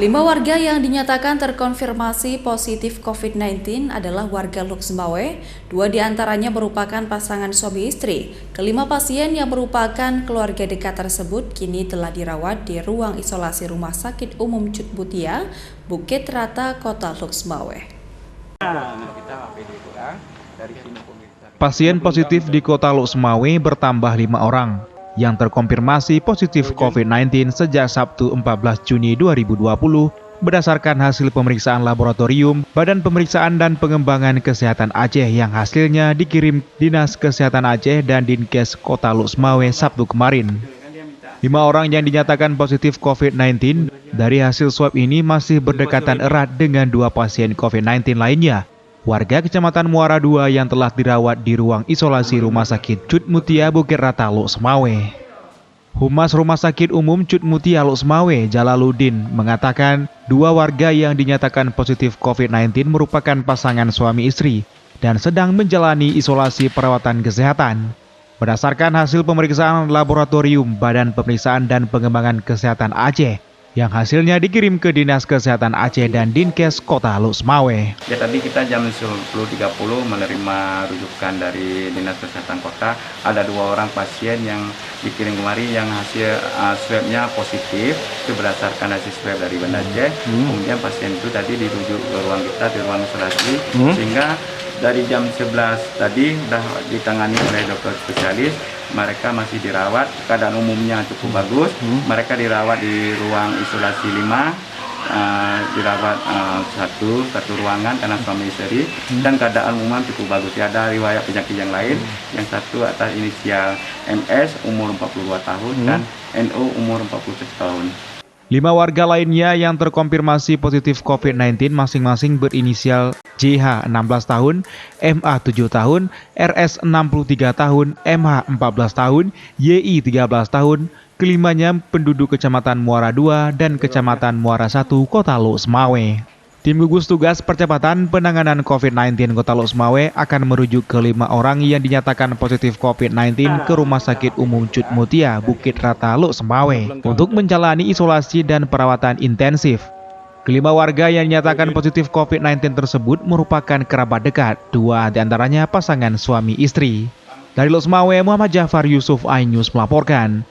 5 warga yang dinyatakan terkonfirmasi positif COVID-19 adalah warga Luxmawe. 2 diantaranya merupakan pasangan suami istri. Kelima pasien yang merupakan keluarga dekat tersebut kini telah dirawat di ruang isolasi Rumah Sakit Umum Cut Mutia, Bukit Rata, Kota Luxmawe. Pasien positif di Kota Luxmawe bertambah 5 orang yang terkonfirmasi positif COVID-19 sejak Sabtu 14 Juni 2020 berdasarkan hasil pemeriksaan laboratorium Badan Pemeriksaan dan Pengembangan Kesehatan Aceh yang hasilnya dikirim Dinas Kesehatan Aceh dan Dinkes Kota Luxmawe Sabtu kemarin. 5 orang yang dinyatakan positif COVID-19 dari hasil swab ini masih berdekatan erat dengan 2 pasien COVID-19 lainnya, warga Kecamatan Muara II yang telah dirawat di ruang isolasi Rumah Sakit Cut Mutia Bukit Rata Luxmawe. Humas Rumah Sakit Umum Cut Mutia Luxmawe, Jalaluddin, mengatakan 2 warga yang dinyatakan positif COVID-19 merupakan pasangan suami istri dan sedang menjalani isolasi perawatan kesehatan. Berdasarkan hasil pemeriksaan laboratorium Badan Pemeriksaan dan Pengembangan Kesehatan Aceh, yang hasilnya dikirim ke Dinas Kesehatan Aceh dan Dinkes Kota Luxmawe. Ya, tadi kita jam 10.30 menerima rujukan dari Dinas Kesehatan Kota. Ada 2 orang pasien yang dikirim kemarin yang hasil swabnya positif. Itu berdasarkan hasil swab dari Banda Aceh. Kemudian pasien itu tadi dirujuk ke ruang kita, di ruang isolasi. Sehingga dari jam 11 tadi sudah ditangani oleh dokter spesialis. Mereka masih dirawat, keadaan umumnya cukup bagus. Mereka dirawat di ruang isolasi 5, dirawat satu ruangan karena suami istri, dan keadaan umum cukup bagus. Ada riwayat penyakit yang lain, yang satu atas inisial MS umur 42 tahun dan NO umur 41 tahun. 5 warga lainnya yang terkonfirmasi positif COVID-19 masing-masing berinisial JH 16 tahun, MA 7 tahun, RS 63 tahun, MH 14 tahun, YI 13 tahun, kelimanya penduduk Kecamatan Muara II dan Kecamatan Muara I, Kota Luxmawe. Tim gugus tugas percepatan penanganan COVID-19 Kota Luxmawe akan merujuk ke 5 orang yang dinyatakan positif COVID-19 ke Rumah Sakit Umum Cut Mutia, Bukit Rata, Luxmawe untuk menjalani isolasi dan perawatan intensif. Kelima warga yang dinyatakan positif COVID-19 tersebut merupakan kerabat dekat, 2 diantaranya pasangan suami istri. Dari Luxmawe, Muhammad Jafar Yusuf, iNews melaporkan.